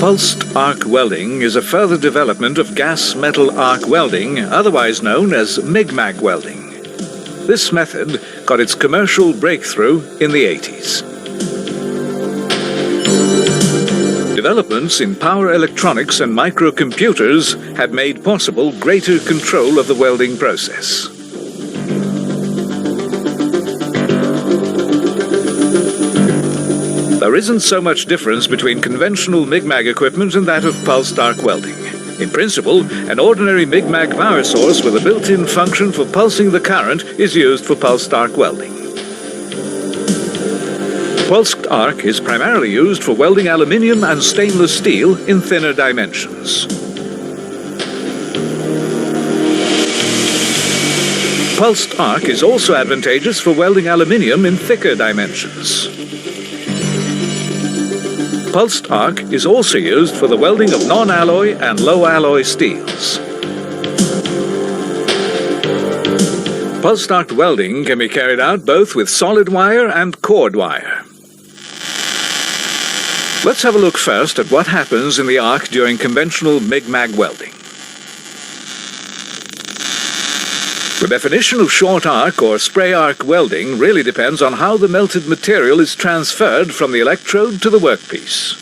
Pulsed arc welding is a further development of gas metal arc welding, otherwise known as MIG-MAG welding. This method got its commercial breakthrough in the 80s. Developments in power electronics and microcomputers have made possible greater control of the welding process. There isn't so much difference between conventional MIG-MAG equipment and that of pulsed arc welding. In principle, an ordinary MIG-MAG power source with a built-in function for pulsing the current is used for pulsed arc welding. Pulsed arc is primarily used for welding aluminium and stainless steel in thinner dimensions. Pulsed arc is also advantageous for welding aluminium in thicker dimensions. Pulsed arc is also used for the welding of non-alloy and low-alloy steels. Pulsed arc welding can be carried out both with solid wire and cord wire. Let's have a look first at what happens in the arc during conventional MIG-MAG welding. The definition of short arc or spray arc welding really depends on how the melted material is transferred from the electrode to the workpiece.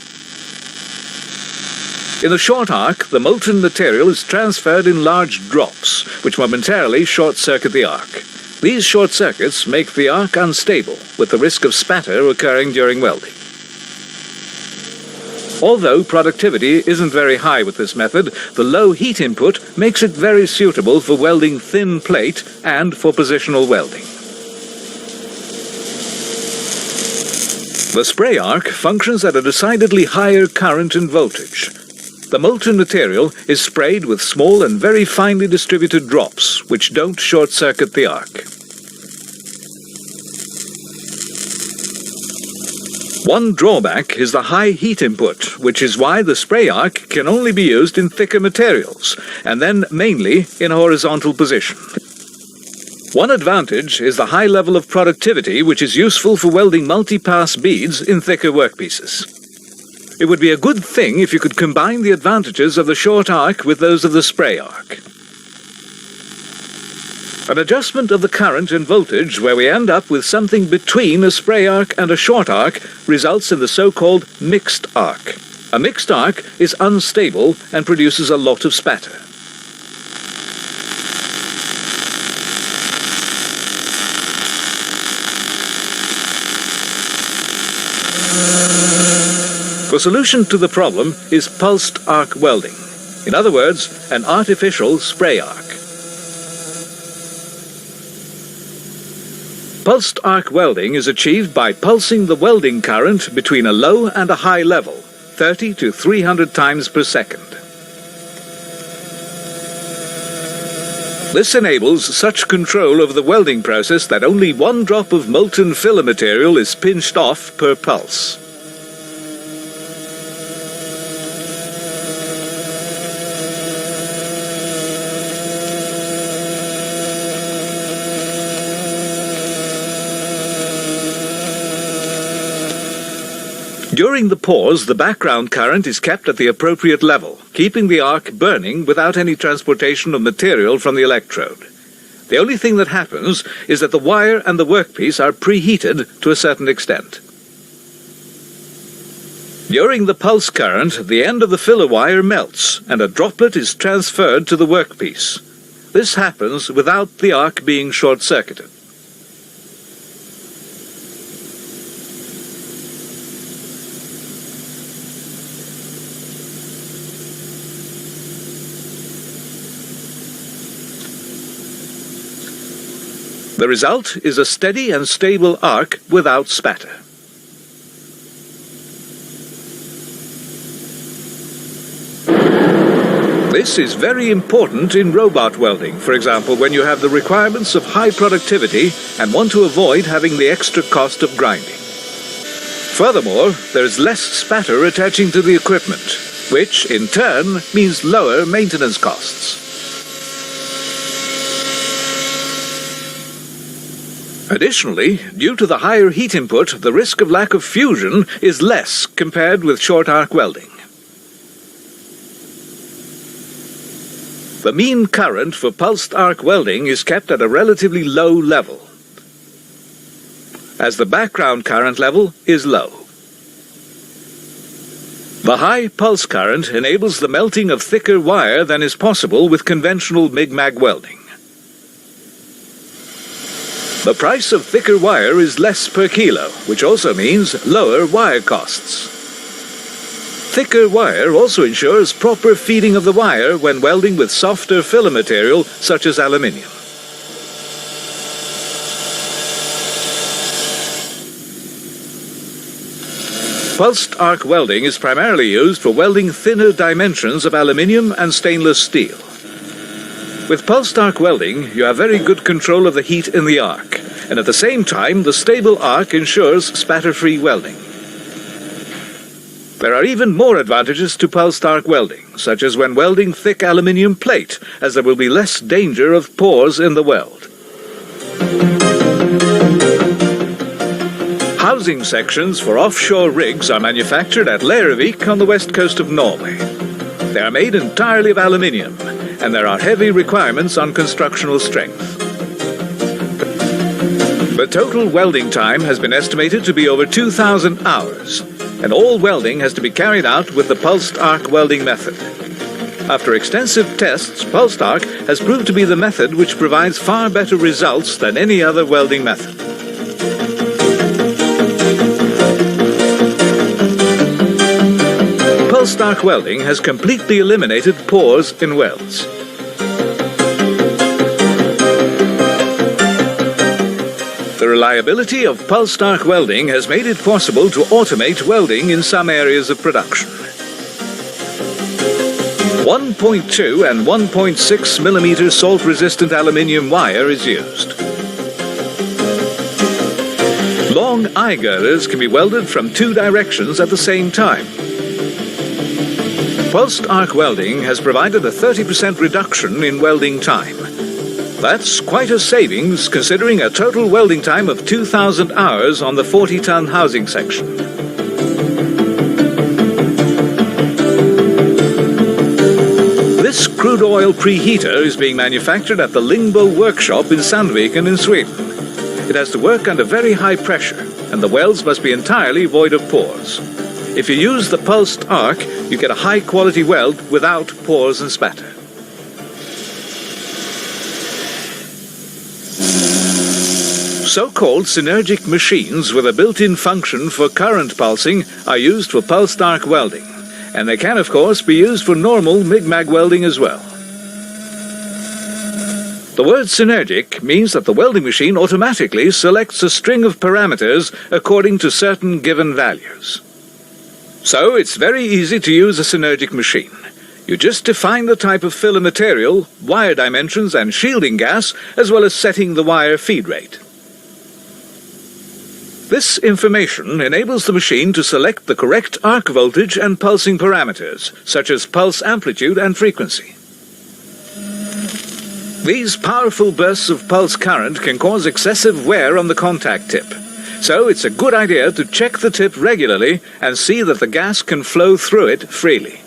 In the short arc, the molten material is transferred in large drops, which momentarily short-circuit the arc. These short circuits make the arc unstable, with the risk of spatter occurring during welding. Although productivity isn't very high with this method, the low heat input makes it very suitable for welding thin plate and for positional welding. The spray arc functions at a decidedly higher current and voltage. The molten material is sprayed with small and very finely distributed drops, which don't short-circuit the arc. One drawback is the high heat input, which is why the spray arc can only be used in thicker materials, and then mainly in a horizontal position. One advantage is the high level of productivity, which is useful for welding multi-pass beads in thicker workpieces. It would be a good thing if you could combine the advantages of the short arc with those of the spray arc. An adjustment of the current and voltage where we end up with something between a spray arc and a short arc results in the so-called mixed arc. A mixed arc is unstable and produces a lot of spatter. The solution to the problem is pulsed arc welding. In other words, an artificial spray arc. Pulsed arc welding is achieved by pulsing the welding current between a low and a high level, 30 to 300 times per second. This enables such control of the welding process that only one drop of molten filler material is pinched off per pulse. During the pause, the background current is kept at the appropriate level, keeping the arc burning without any transportation of material from the electrode. The only thing that happens is that the wire and the workpiece are preheated to a certain extent. During the pulse current, the end of the filler wire melts and a droplet is transferred to the workpiece. This happens without the arc being short-circuited. The result is a steady and stable arc without spatter. This is very important in robot welding, for example, when you have the requirements of high productivity and want to avoid having the extra cost of grinding. Furthermore, there is less spatter attaching to the equipment, which in turn means lower maintenance costs. Additionally, due to the higher heat input, the risk of lack of fusion is less compared with short arc welding. The mean current for pulsed arc welding is kept at a relatively low level, as the background current level is low. The high pulse current enables the melting of thicker wire than is possible with conventional MIG-MAG welding. The price of thicker wire is less per kilo, which also means lower wire costs. Thicker wire also ensures proper feeding of the wire when welding with softer filler material such as aluminium. Pulsed arc welding is primarily used for welding thinner dimensions of aluminium and stainless steel. With pulsed arc welding, you have very good control of the heat in the arc, and at the same time, the stable arc ensures spatter-free welding. There are even more advantages to pulsed arc welding, such as when welding thick aluminium plate, as there will be less danger of pores in the weld. Housing sections for offshore rigs are manufactured at Lervik on the west coast of Norway. They are made entirely of aluminium, and there are heavy requirements on constructional strength. The total welding time has been estimated to be over 2,000 hours, and all welding has to be carried out with the pulsed arc welding method. After extensive tests, pulsed arc has proved to be the method which provides far better results than any other welding method. Pulsed arc welding has completely eliminated pores in welds. The reliability of pulsed arc welding has made it possible to automate welding in some areas of production. 1.2 and 1.6 millimeter salt-resistant aluminium wire is used. Long eye girders can be welded from two directions at the same time. Pulsed arc welding has provided a 30% reduction in welding time. That's quite a savings considering a total welding time of 2,000 hours on the 40-ton housing section. This crude oil preheater is being manufactured at the Lingbo workshop in Sandviken in Sweden. It has to work under very high pressure, and the welds must be entirely void of pores. If you use the pulsed arc, you get a high-quality weld without pores and spatter. So-called synergic machines with a built-in function for current pulsing are used for pulsed arc welding, and they can, of course, be used for normal MIG-MAG welding as well. The word synergic means that the welding machine automatically selects a string of parameters according to certain given values. So it's very easy to use a synergic machine. You just define the type of filler material, wire dimensions and shielding gas, as well as setting the wire feed rate. This information enables the machine to select the correct arc voltage and pulsing parameters, such as pulse amplitude and frequency. These powerful bursts of pulse current can cause excessive wear on the contact tip. So it's a good idea to check the tip regularly and see that the gas can flow through it freely.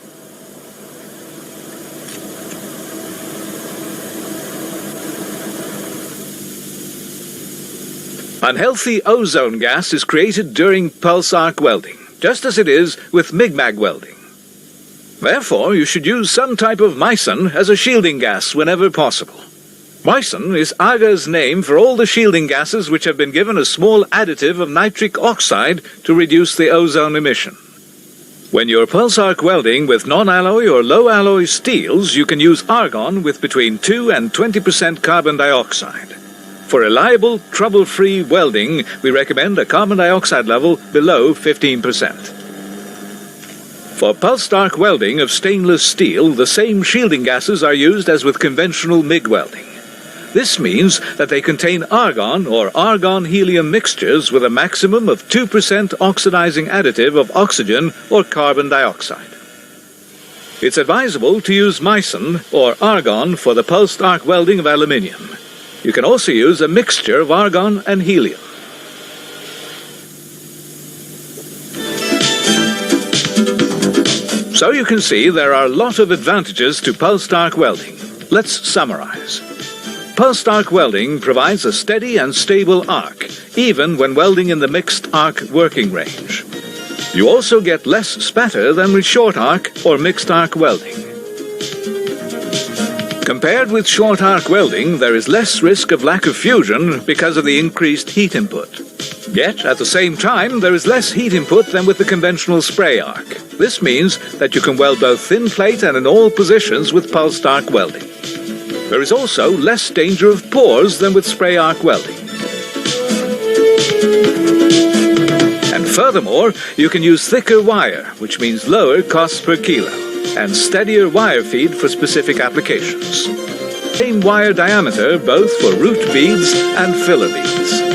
Unhealthy ozone gas is created during pulse arc welding, just as it is with MIG-MAG welding. Therefore, you should use some type of mycin as a shielding gas whenever possible. Mycin is Aga's name for all the shielding gases which have been given a small additive of nitric oxide to reduce the ozone emission. When you're pulse arc welding with non-alloy or low-alloy steels, you can use argon with between 2 and 20% carbon dioxide. For reliable, trouble-free welding, we recommend a carbon dioxide level below 15%. For pulsed arc welding of stainless steel, the same shielding gases are used as with conventional MIG welding. This means that they contain argon or argon-helium mixtures with a maximum of 2% oxidizing additive of oxygen or carbon dioxide. It's advisable to use mycin or argon for the pulsed arc welding of aluminium. You can also use a mixture of argon and helium. So you can see there are a lot of advantages to pulsed arc welding. Let's summarize. Pulsed arc welding provides a steady and stable arc, even when welding in the mixed arc working range. You also get less spatter than with short arc or mixed arc welding. Compared with short arc welding, there is less risk of lack of fusion because of the increased heat input. Yet, at the same time, there is less heat input than with the conventional spray arc. This means that you can weld both thin plate and in all positions with pulsed arc welding. There is also less danger of pores than with spray arc welding. And furthermore, you can use thicker wire, which means lower costs per kilo, and steadier wire feed for specific applications. Same wire diameter both for root beads and filler beads.